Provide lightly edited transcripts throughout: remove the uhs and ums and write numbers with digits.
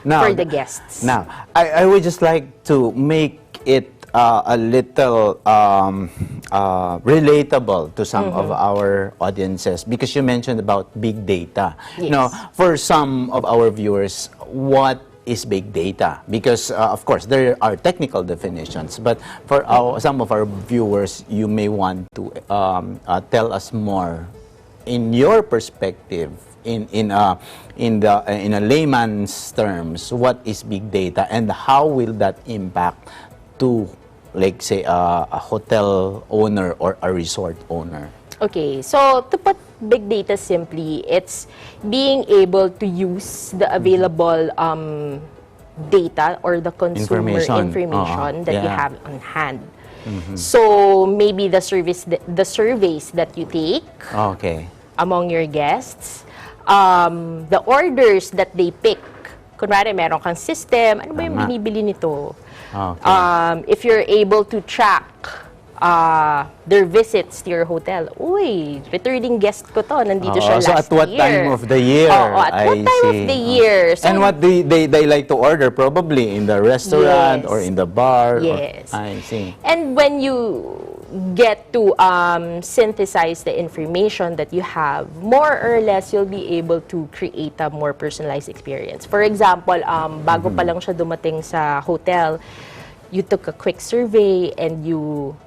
Now, for the guests. Now, I would just like to make it a little relatable to some of our audiences, because you mentioned about big data. Yes. Now, for some of our viewers, what is big data? Because of course there are technical definitions, but for some of our viewers, you may want to tell us more in your perspective, in a layman's terms, what is big data and how will that impact to, like, say, a hotel owner or a resort owner? Okay, so to put big data simply, it's being able to use the available data or the consumer information that you have on hand. So maybe the surveys that you take among your guests, the orders that they pick. Kunwari, meron kang system, ano ba yung binibili nito? If you're able to track their visits to your hotel. Uy, returning guest ko to. Nandito siya last year. So at what time of the year? At what time of the year. So, and what they like to order? Probably in the restaurant or in the bar? Yes. I see. And when you get to synthesize the information that you have, more or less, you'll be able to create a more personalized experience. For example, bago pa lang siya dumating sa hotel, you took a quick survey and you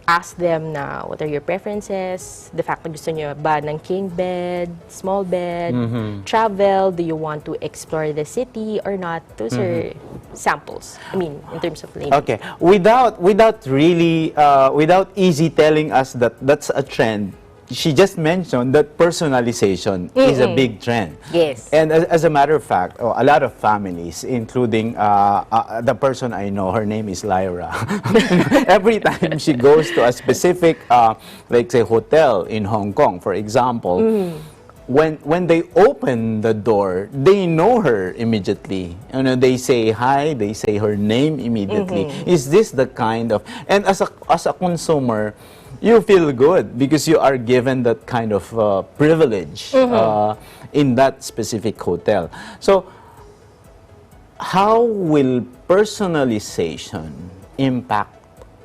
ask them na what are your preferences, the fact na gusto nyo ba ng king bed, small bed, travel, do you want to explore the city or not? Those are samples, I mean, in terms of layman. Okay, without really, without easy telling us that that's a trend, she just mentioned that personalization is a big trend. Yes. And as a matter of fact, a lot of families, including the person I know, her name is Lyra. Every time she goes to a specific, like say, hotel in Hong Kong, for example, when they open the door, they know her immediately. You know, they say hi, they say her name immediately. Is this the kind of, and as a consumer, you feel good because you are given that kind of privilege in that specific hotel. So, how will personalization impact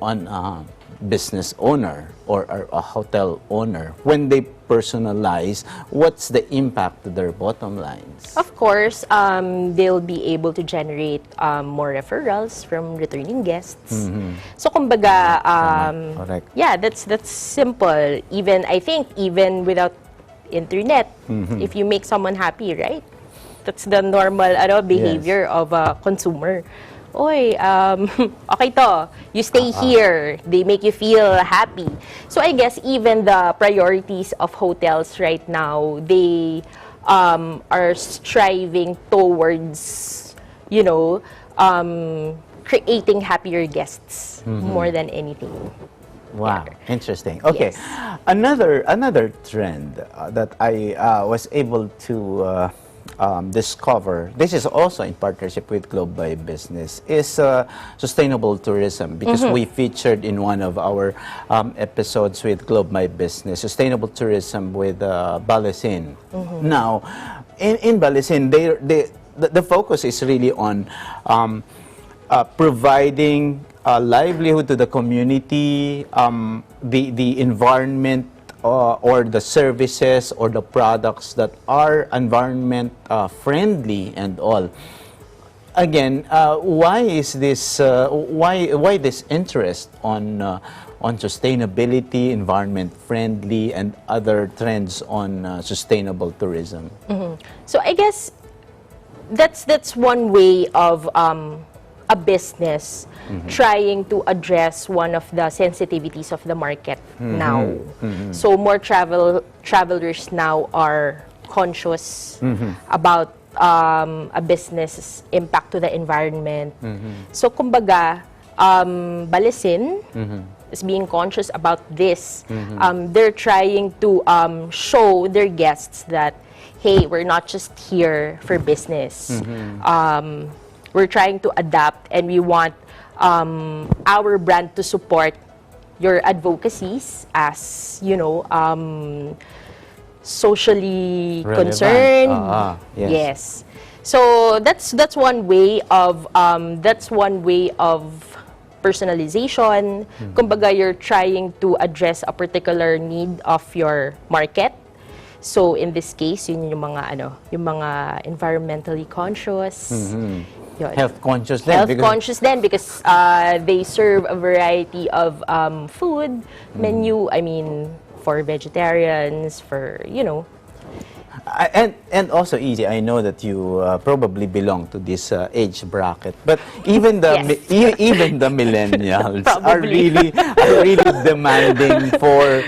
on a business owner or a hotel owner when they personalize? What's the impact to their bottom lines? Of course, they'll be able to generate more referrals from returning guests. So, kumbaga, Correct. yeah, that's simple. Even, I think, even without internet, if you make someone happy, right? That's the normal behavior of a consumer. Oy, okay to, you stay here, they make you feel happy. So I guess even the priorities of hotels right now, they are striving towards, you know, creating happier guests more than anything. Wow, interesting. Okay, another trend that I was able to discover, this is also in partnership with Globe by Business, is sustainable tourism, because we featured in one of our episodes with Globe by Business, sustainable tourism with Balesin. Now, in Balesin, the focus is really on providing livelihood to the community, the environment, or the services or the products that are environment friendly and all. Again, why is this? Why this interest on sustainability, environment friendly, and other trends on sustainable tourism? So I guess that's one way of a business trying to address one of the sensitivities of the market now. So more travelers now are conscious about a business impact to the environment. So kumbaga, Balesin is being conscious about this. They're trying to show their guests that, hey, we're not just here for business. We're trying to adapt, and we want our brand to support your advocacies as, you know, socially Relevant. concerned. Yes. So that's one way of personalization. Kumbaga, you're trying to address a particular need of your market. So in this case, yun yung mga environmentally conscious. Yun. Health conscious din. Health conscious then because they serve a variety of food menu. I mean, for vegetarians, for And also easy. I know that you probably belong to this age bracket, but even the Yes. even the millennials are Probably. really demanding for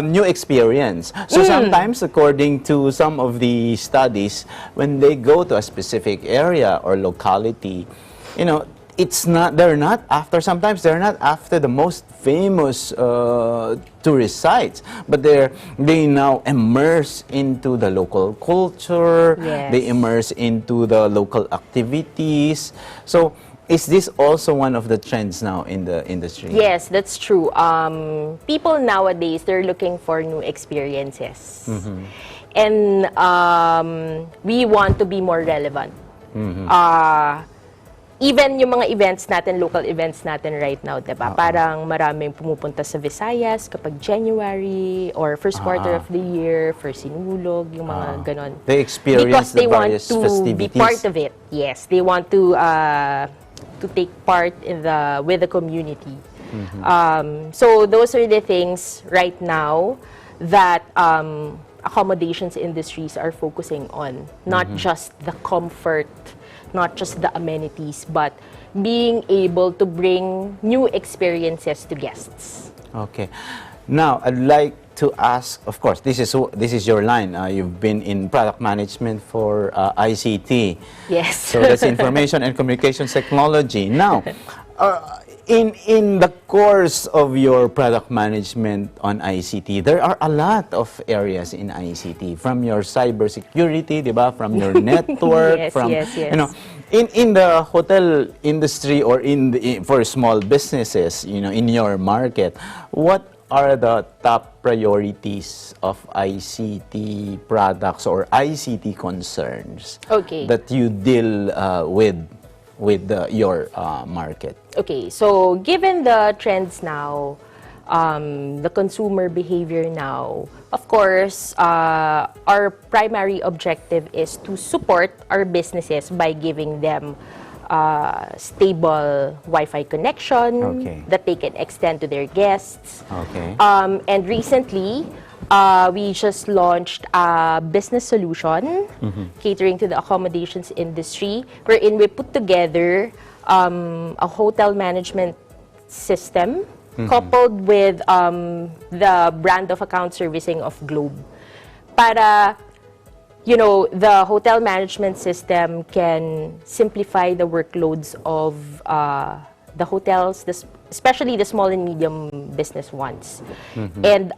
new experience. So sometimes, according to some of the studies, when they go to a specific area or locality, they're not after the most famous tourist sites, but they now immerse into the local culture. Yes. They immerse into the local activities. So is this also one of the trends now in the industry? Yes, that's true. People nowadays, they're looking for new experiences. And we want to be more relevant. Even yung mga events natin, local events natin right now, diba? Parang maraming pumupunta sa Visayas kapag January or first quarter of the year for sinulog, yung mga ganon. They experience because they the want various to festivities. be part of it. Yes, they want to take part with the community. So those are the things right now that accommodations industries are focusing on, not just the comfort, not just the amenities, but being able to bring new experiences to guests. Okay. Now, I'd like to ask, of course, this is your line. You've been in product management for ICT. Yes. So that's information and communications technology. Now, in the course of your product management on ICT, there are a lot of areas in ICT, from your cybersecurity, diba? From your network, Yes, from yes. in the hotel industry or for small businesses, in your market, what are the top priorities of ICT products or ICT concerns that you deal with your market? Okay, so given the trends now, the consumer behavior now, of course, our primary objective is to support our businesses by giving them stable Wi-Fi connection that they can extend to their guests. Okay. And recently, we just launched a business solution catering to the accommodations industry, wherein we put together a hotel management system coupled with the brand of account servicing of Globe. Para, the hotel management system can simplify the workloads of the hotels, especially the small and medium business ones. And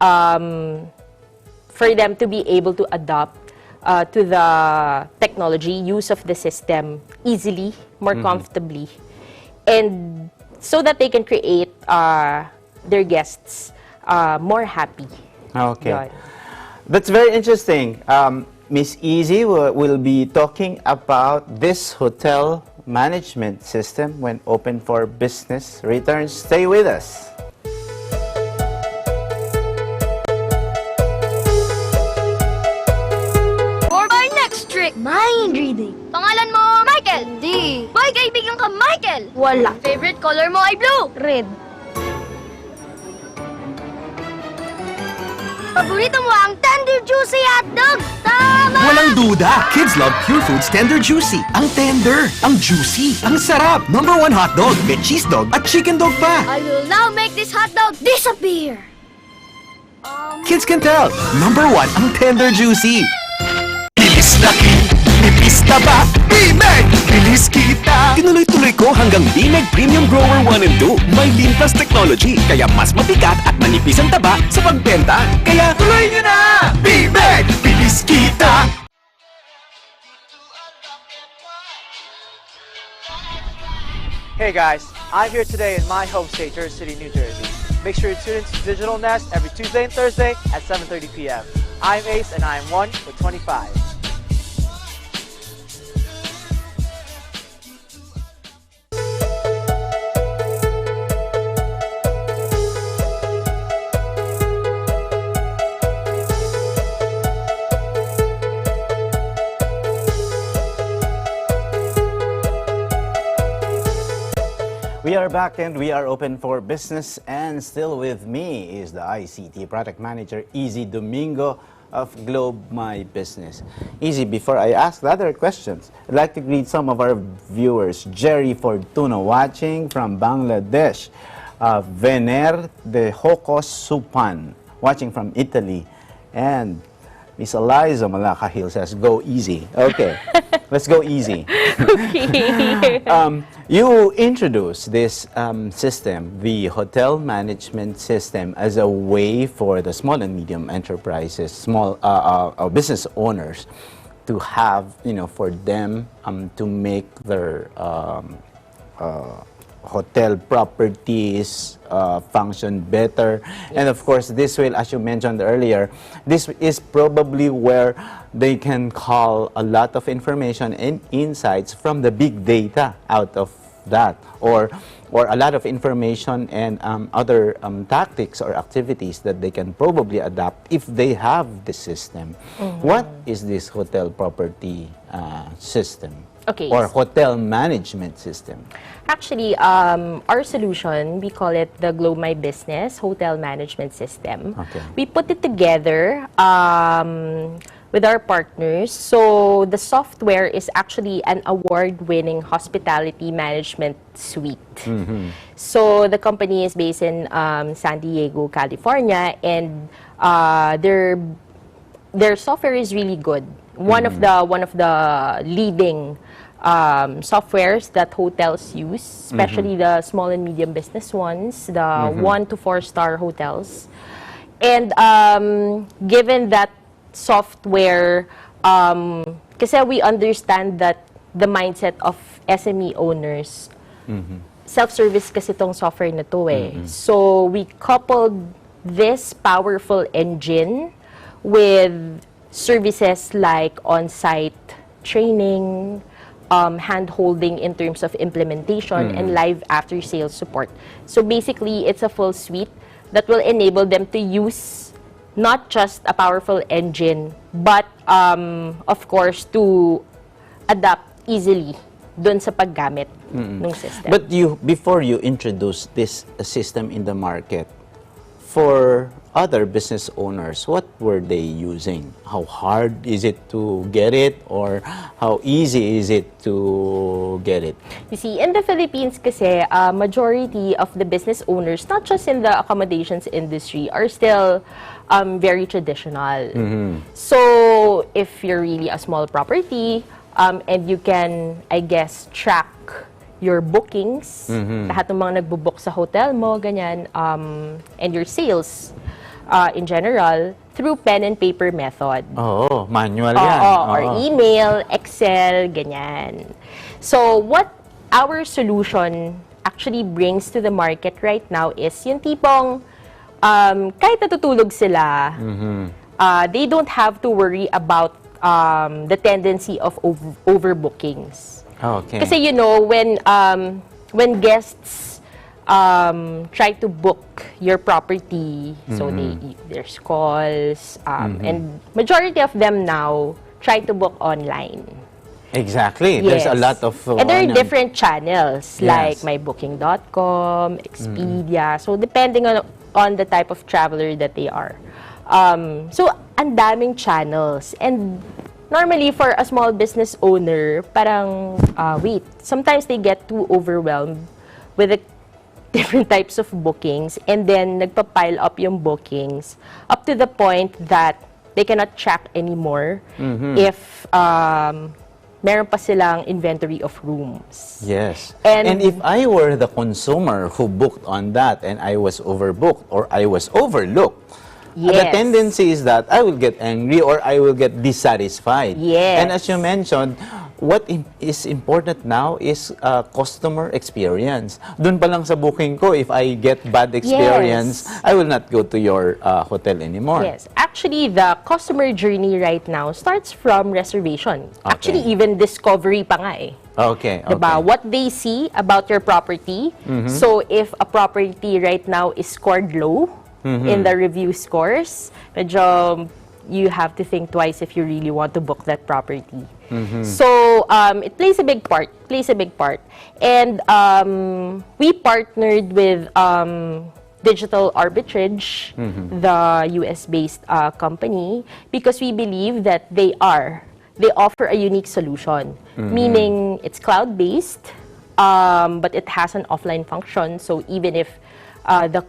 for them to be able to adapt to the technology, use of the system easily, more comfortably, and so that they can create their guests more happy. Okay. Yun. That's very interesting. Miss Easy will be talking about this hotel management system when open for business returns. Stay with us. For our next trick, mind reading. Pangalan mo, Michael. Hindi. May kaibigan ka, Michael. Wala. Favorite color mo ay blue. Red. Paborito mo ang tender juicy hotdog. Tama! Walang duda, kids love Pure Foods Tender Juicy. Ang tender, ang juicy, ang sarap. Number 1 hotdog, may cheese dog at chicken dog pa. I will now make this hotdog disappear. Kids can tell, number 1 ang Tender Juicy. Bilis laki, nipis taba, Bimeg! Bilis kita! Tinuloy-tuloy ko hanggang Bimeg Premium Grower 1 and 2. May Lean Plus technology, kaya mas mabigat at manipis ang taba sa pagbenta. Kaya tuloy nyo na! Bimeg! Bilis kita! Hey guys, I'm here today in my home state, Jersey City, New Jersey. Make sure you tune into Digital Nest every Tuesday and Thursday at 7:30 p.m. I'm Ace and I'm 1 with 25. We are back and we are open for business, and still with me is the ICT Product Manager, Easy Domingo of Globe My Business. Easy, before I ask the other questions, I'd like to greet some of our viewers. Jerry Fortuna watching from Bangladesh. Vener de Hokos Supan watching from Italy. And Miss Eliza Malakahil says, go easy. Okay, let's go easy. You introduced this system, the hotel management system, as a way for the small and medium enterprises, small business owners, to have, for them to make their hotel properties function better. And of course, this will, as you mentioned earlier, this is probably where they can call a lot of information and insights from the big data out of that, or a lot of information and other tactics or activities that they can probably adapt if they have the system. What is this hotel property system? Okay. Or hotel management system? Actually, our solution, we call it the Globe My Business Hotel Management System. Okay. We put it together with our partners. So the software is actually an award-winning hospitality management suite. So the company is based in San Diego, California, and their software is really good. One of the leading softwares that hotels use, especially the small and medium business ones, the 1 to 4 star hotels. And given that software, kasi we understand that the mindset of SME owners, self-service kasi tong software na to eh. So we coupled this powerful engine with services like on-site training, hand-holding in terms of implementation, and live after-sales support. So basically, it's a full suite that will enable them to use not just a powerful engine, but of course, to adapt easily dun sa paggamit ng system. But before you introduce this system in the market, for other business owners, what were they using? How hard is it to get it, or how easy is it to get it? You see, in the Philippines kasi, majority of the business owners, not just in the accommodations industry, are still very traditional. So, if you're really a small property, and you can, I guess, track your bookings, lahat ng mga nagbo-book sa hotel mo, ganyan, and your sales in general, through pen and paper method. Oh, manual yan. Or email, Excel, ganyan. So, what our solution actually brings to the market right now is yung tipong, kahit natutulog sila, they don't have to worry about the tendency of overbookings. Okay. Kasi when guests try to book your property, so there's calls, and majority of them now try to book online. Exactly. There's a lot of... and there are different channels, like Yes. mybooking.com, Expedia. So, depending on the type of traveler that they are. So, ang daming channels. And normally, for a small business owner, parang, wait, sometimes they get too overwhelmed with the different types of bookings, and then nagpa-pile up yung bookings up to the point that they cannot track anymore if meron pa silang inventory of rooms. Yes. And if I were the consumer who booked on that and I was overbooked or I was overlooked, the Yes. tendency is that I will get angry or I will get dissatisfied. Yes. And as you mentioned, what is important now is customer experience. Doon pa lang sa booking ko, if I get bad experience, Yes. I will not go to your hotel anymore. Yes. Actually, the customer journey right now starts from reservation. Actually, even discovery pa nga eh. Okay. Diba? What they see about your property. So, if a property right now is scored low in the review scores, medyo you have to think twice if you really want to book that property. So it plays a big part. And we partnered with Digital Arbitrage, the US-based company, because we believe that they offer a unique solution, meaning it's cloud-based, but it has an offline function. So even if the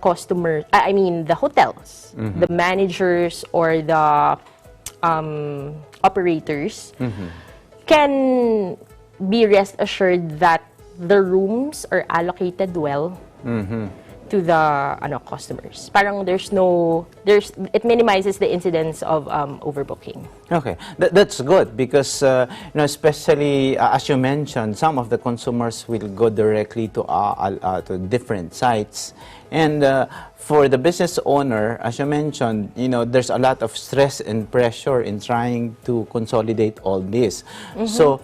hotels, the managers or the operators can be rest assured that the rooms are allocated well to the customers. Parang it minimizes the incidence of overbooking. Okay, that's good because especially as you mentioned, some of the consumers will go directly to different sites, and for the business owner, as you mentioned, there's a lot of stress and pressure in trying to consolidate all this. So,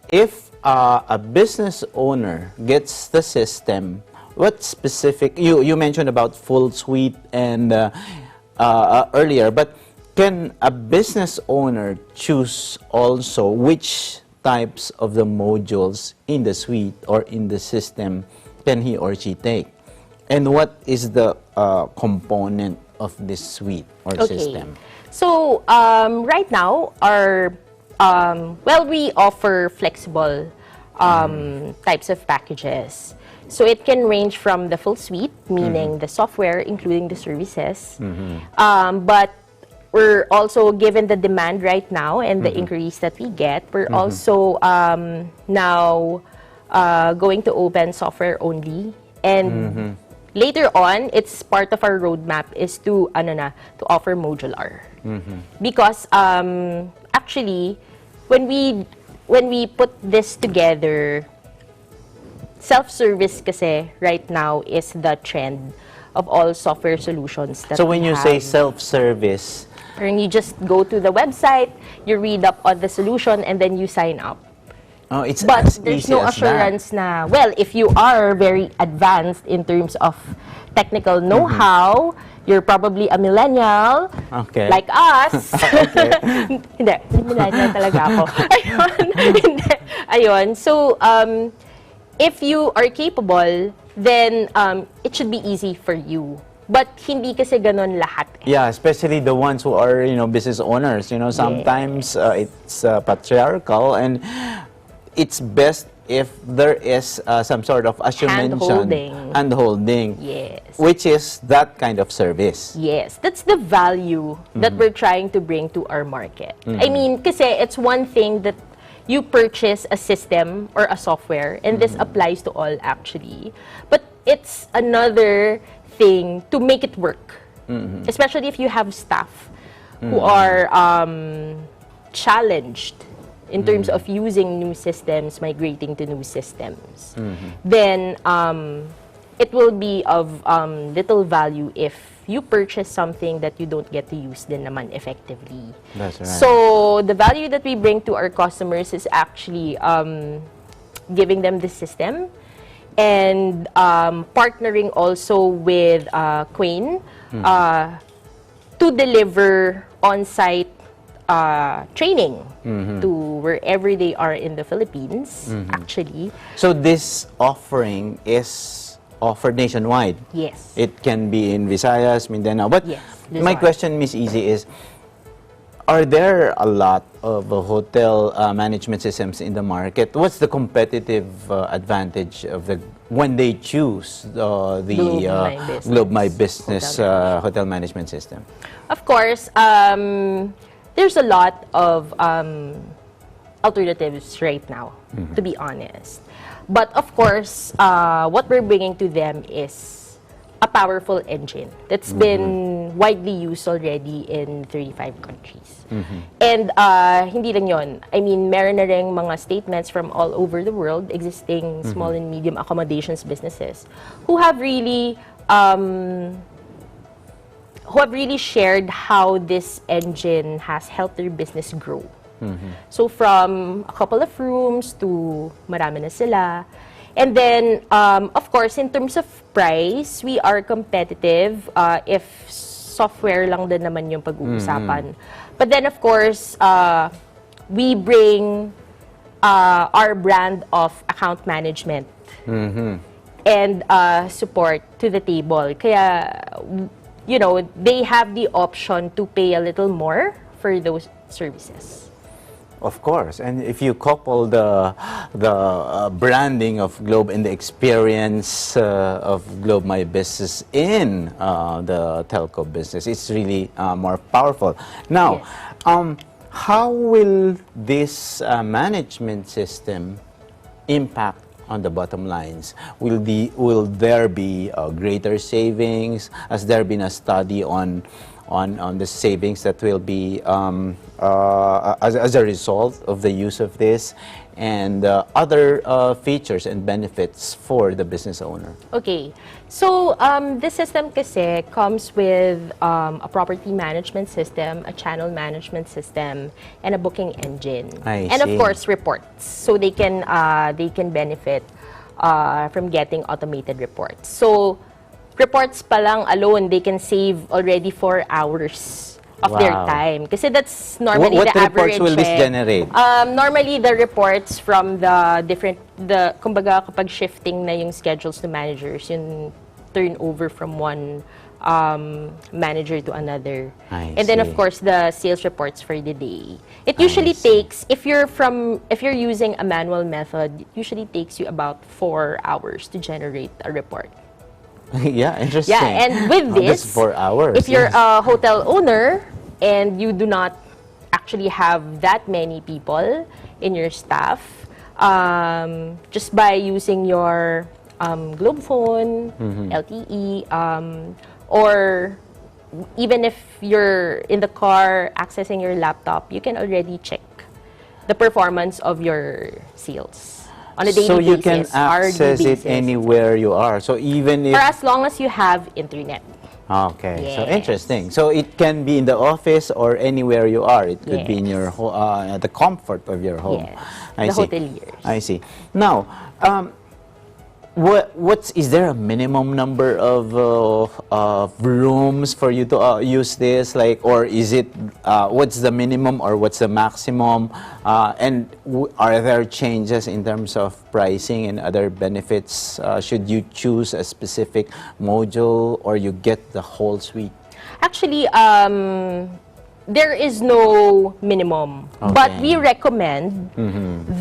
if a business owner gets the system, what specific, you mentioned about full suite and earlier, but can a business owner choose also which types of the modules in the suite or in the system can he or she take? And what is the component of this suite or system? So right now, we offer flexible types of packages. So it can range from the full suite, meaning the software, including the services. But we're also, given the demand right now and the increase that we get, we're also now going to open software only. And later on, it's part of our roadmap is to offer modular. Because actually, when we put this together, self-service kasi right now is the trend of all software solutions that So when we you have. say self-service, And you just go to the website, you read up on the solution, and then you sign up. it's But as there's easy no as that. assurance na, well, if you are very advanced in terms of technical know-how, you're probably a millennial, Okay. like us. Hindi millennial talaga ako. Ayun. So, if you are capable, then it should be easy for you. But hindi kasi ganon lahat. Yeah, especially the ones who are, business owners. Sometimes it's patriarchal, and it's best if there is some sort of, as you mentioned, hand-holding. Yes. Which is that kind of service. Yes, that's the value that we're trying to bring to our market. I mean, kasi it's one thing that you purchase a system or a software, and this applies to all actually. But it's another thing to make it work, especially if you have staff who are challenged in terms of using new systems, migrating to new systems. Then it will be of little value if you purchase something that you don't get to use din naman effectively. That's right. So the value that we bring to our customers is actually giving them the system and partnering also with Quain to deliver on-site training to wherever they are in the Philippines, actually. So this offering is offered nationwide. Yes. It can be in Visayas, Mindanao. But Yes, my Luzon. question, Miss Easy, is, are there a lot of hotel management systems in the market? What's the competitive advantage of when they choose the Globe My Business hotel management system? Of course, there's a lot of alternatives right now, to be honest. But of course, what we're bringing to them is a powerful engine that's been widely used already in 35 countries. And hindi lang yun. I mean, meron na ring mga statements from all over the world, existing small and medium accommodations businesses, who have really shared how this engine has helped their business grow. So from a couple of rooms to marami na sila. And then, of course, in terms of price, we are competitive if software lang din naman yung pag-uusapan. But then, of course, we bring our brand of account management and support to the table. Kaya, you know, they have the option to pay a little more for those services. Of course, and if you couple the branding of Globe and the experience of Globe My Business in the telco business, it's really more powerful. Now, how will this management system impact on the bottom lines? Will there be greater savings? Has there been a study on the savings that will be as a result of the use of this, and other features and benefits for the business owner? Okay. So, this system kasi comes with a property management system, a channel management system, and a booking engine. I and of see. course, reports. So they can benefit from getting automated reports. So, reports pa lang alone, they can save already 4 hours of their Wow. time. Kasi that's normally What the reports average. will this generate? Normally, the reports from kumbaga kapag shifting na yung schedules to managers, yung turnover from one manager to another. I And then, see. of course, the sales reports for the day. It usually takes, if you're using a manual method, it usually takes you about 4 hours to generate a report. Yeah, interesting. Yeah, and with That's this, 4 hours. if you're yes. a hotel owner and you do not actually have that many people in your staff, just by using your Globe phone, LTE, or even if you're in the car accessing your laptop, you can already check the performance of your sales on a daily So you basis, can hourly access it basis. anywhere you are. So even if For as long as you have internet. Okay, so Yes. interesting. So it can be in the office or anywhere you are. It could be in your Yes. the comfort of your home. Yes, I the see. hoteliers. I see. Now, is there a minimum number of rooms for you to use this? Like, or is it what's the minimum or what's the maximum? And are there changes in terms of pricing and other benefits? Should you choose a specific module or you get the whole suite? Actually, there is no minimum. But Okay. we recommend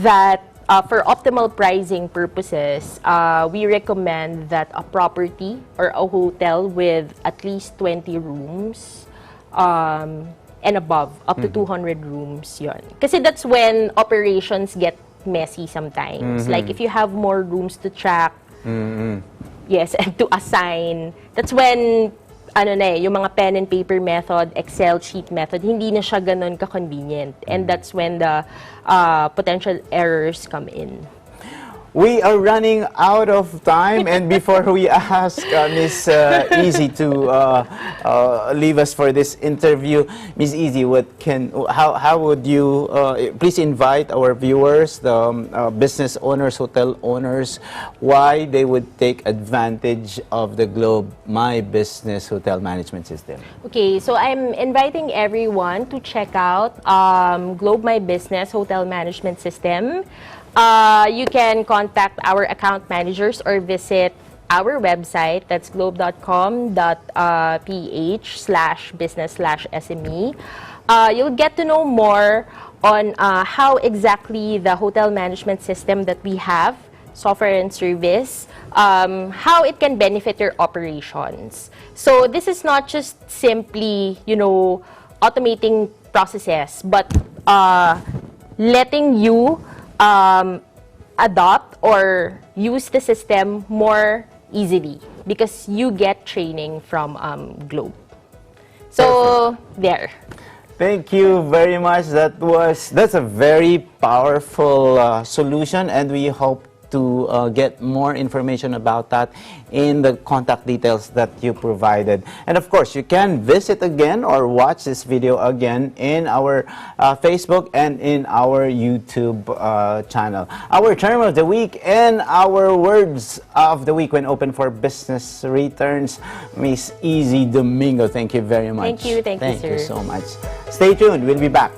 that for optimal pricing purposes, we recommend that a property or a hotel with at least 20 rooms and above, up to 200 rooms yun. Kasi that's when operations get messy sometimes. Like if you have more rooms to track, yes, and to assign, that's when yung mga pen and paper method, Excel sheet method, hindi na siya ganun ka-convenient. And that's when the potential errors come in. We are running out of time, and before we ask Miss Easy to leave us for this interview, Miss Easy, how would you please invite our viewers, the business owners, hotel owners, why they would take advantage of the Globe My Business Hotel Management System? Okay, so I'm inviting everyone to check out Globe My Business Hotel Management System. You can contact our account managers or visit our website. That's globe.com.ph/business/SME. You'll get to know more on how exactly the hotel management system that we have, software and service, how it can benefit your operations. So this is not just simply, automating processes, but letting you adopt or use the system more easily because you get training from Globe. So, there. Thank you very much. That's a very powerful solution, and we hope to get more information about that in the contact details that you provided. And of course, you can visit again or watch this video again in our Facebook and in our YouTube channel. Our term of the week and our words of the week when open for business returns. Miss Easy Domingo, thank you very much. Thank you, Thank sir. you so much. Stay tuned, we'll be back.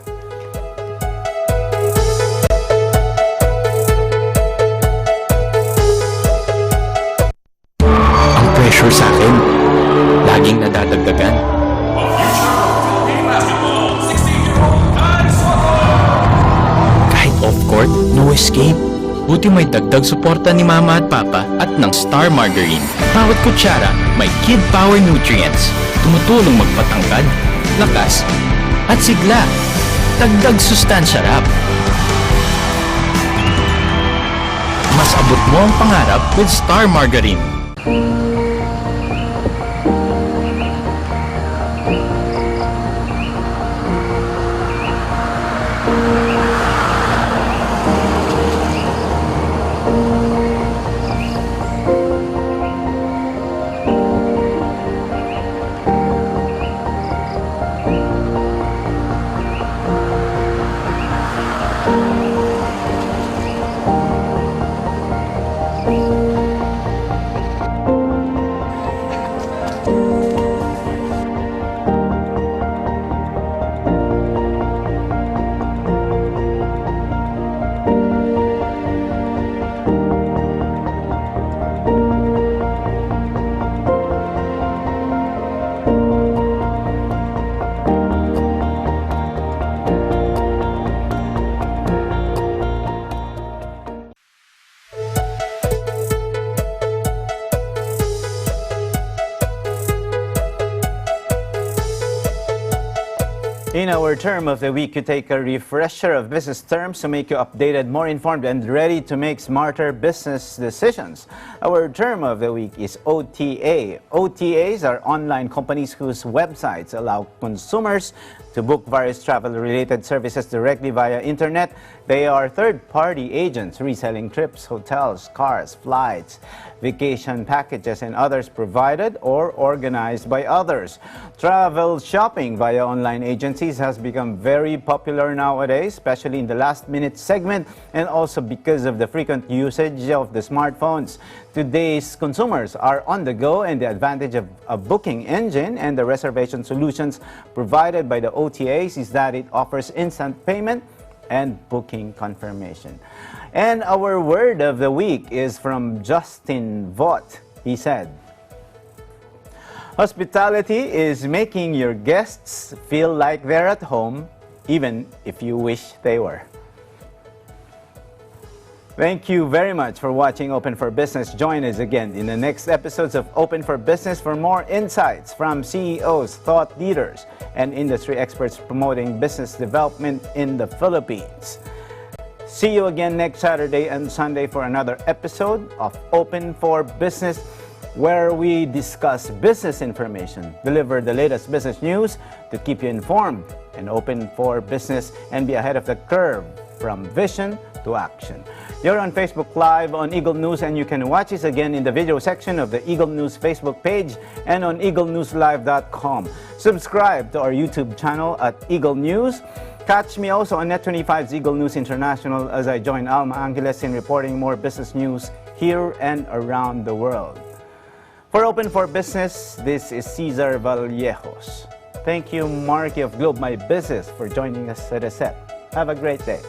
Ang pressure sa akin, laging nadadagdagan. Kahit off-court, no escape. Buti may dagdag suporta ni Mama at Papa at ng Star Margarine. Bawat kutsara may Kid Power Nutrients. Tumutulong magpatangkad, lakas, at sigla. Dagdag sustansya rap. Mas abot mo ang pangarap with Star Margarine. In our term of the week, you take a refresher of business terms to make you updated, more informed, and ready to make smarter business decisions. Our term of the week is OTA. OTAs are online companies whose websites allow consumers to book various travel-related services directly via internet. They are third-party agents reselling trips, hotels, cars, flights, vacation packages, and others provided or organized by others. Travel shopping via online agencies has become very popular nowadays, especially in the last-minute segment, and also because of the frequent usage of the smartphones. Today's consumers are on the go, and the advantage of a booking engine and the reservation solutions provided by the OTAs is that it offers instant payment and booking confirmation. And our word of the week is from Justin Vaught. He said, "Hospitality is making your guests feel like they're at home, even if you wish they were." Thank you very much for watching Open for Business. Join us again in the next episodes of Open for Business for more insights from CEOs, thought leaders, and industry experts promoting business development in the Philippines. See you again next Saturday and Sunday for another episode of Open for Business, where we discuss business information, deliver the latest business news to keep you informed and open for business and be ahead of the curve from vision to action. You're on Facebook Live on Eagle News, and you can watch us again in the video section of the Eagle News Facebook page and on eaglenewslive.com. Subscribe to our YouTube channel at Eagle News. Catch me also on Net25's Eagle News International as I join Alma Angeles in reporting more business news here and around the world. For Open for Business, this is Cesar Vallejos. Thank you, Marky of Globe My Business, for joining us at the set. Have a great day.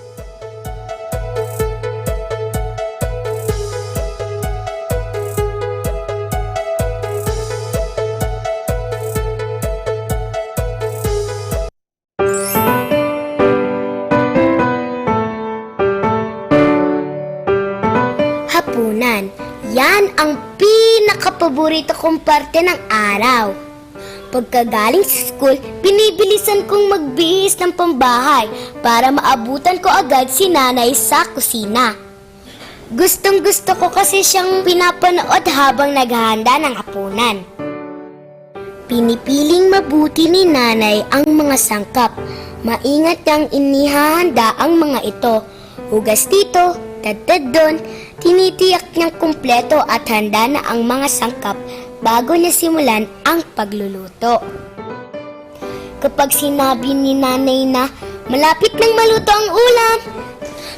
Hapunan. Yan ang pinakapaborito kong parte ng araw. Pagkagaling sa school, binibilisan kong magbihis ng pambahay para maabutan ko agad si nanay sa kusina. Gustong gusto ko kasi siyang pinapanood habang naghahanda ng hapunan. Pinipiling mabuti ni nanay ang mga sangkap. Maingat niyang inihahanda ang mga ito. Hugas dito, tadtad doon, Tinitiyak niyang kumpleto at handa na ang mga sangkap bago niya simulan ang pagluluto. Kapag sinabi ni nanay na malapit nang maluto ang ulam,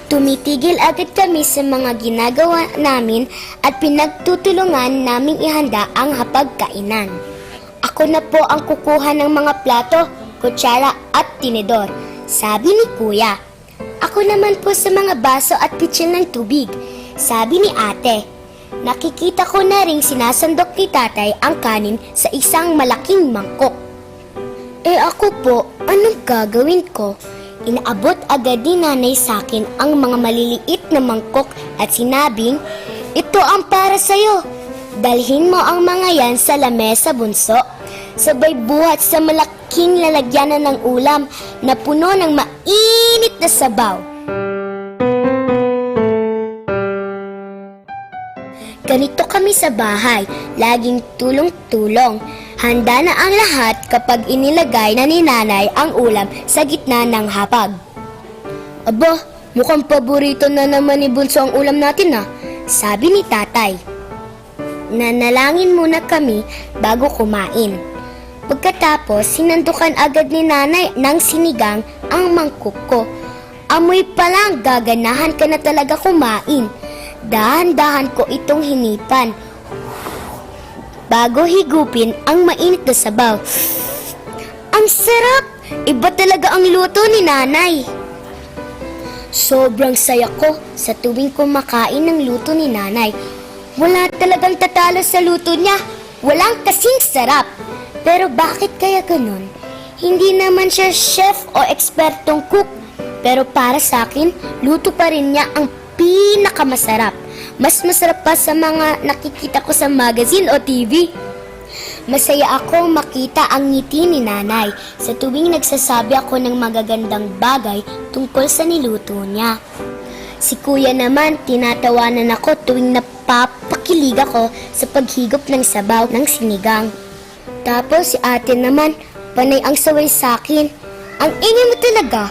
tumitigil agad kami sa mga ginagawa namin at pinagtutulungan naming ihanda ang hapagkainan. Ako na po ang kukuha ng mga plato, kutsara at tinidor, sabi ni Kuya. Ako naman po sa mga baso at pitsil ng tubig, sabi ni Ate. Nakikita ko na ring sinasandok ni Tatay ang kanin sa isang malaking mangkok. Ako po, anong gagawin ko? Inaabot agad ni Nanay sa akin ang mga maliliit na mangkok at sinabing, ito ang para sa'yo. Dalhin mo ang mga yan sa lamesa, bunso. Sabay buhat sa malaking lalagyanan ng ulam na puno ng mainit na sabaw. Ganito kami sa bahay, laging tulong-tulong. Handa na ang lahat kapag inilagay na ni Nanay ang ulam sa gitna ng hapag. Aba, mukhang paborito na naman ni Bunso ang ulam natin sabi ni Tatay. Nanalangin muna kami bago kumain. Pagkatapos, sinandukan agad ni Nanay ng sinigang ang mangkok ko. Amoy pa lang, gaganahan ka na talaga kumain. Dahan-dahan ko itong hinipan bago higupin ang mainit na sabaw. Ang sarap! Iba talaga ang luto ni Nanay. Sobrang saya ko sa tuwing kumakain ng luto ni Nanay. Wala talagang tatalo sa luto niya. Walang kasing sarap. Pero bakit kaya ganun? Hindi naman siya chef o ekspertong cook. Pero para sa akin, luto pa rin niya ang pinakamasarap. Mas masarap pa sa mga nakikita ko sa magazine o TV. Masaya ako makita ang ngiti ni Nanay sa tuwing nagsasabi ako ng magagandang bagay tungkol sa niluto niya. Si Kuya naman, tinatawanan ako tuwing napapakilig ako sa paghigop ng sabaw ng sinigang. Tapos si Ate naman, panay ang saway sa akin. Ang ingay mo talaga.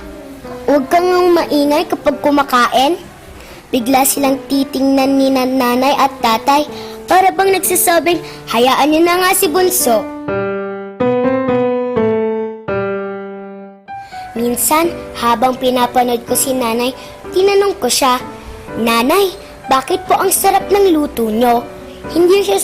Huwag kang maingay kapag kumakain. Bigla silang titingnan ni Nanay at Tatay para bang nagsasabing, hayaan niyo na nga si Bunso. Minsan, habang pinapanood ko si Nanay, tinanong ko siya, Nanay, bakit po ang sarap ng luto niyo? Hindi siya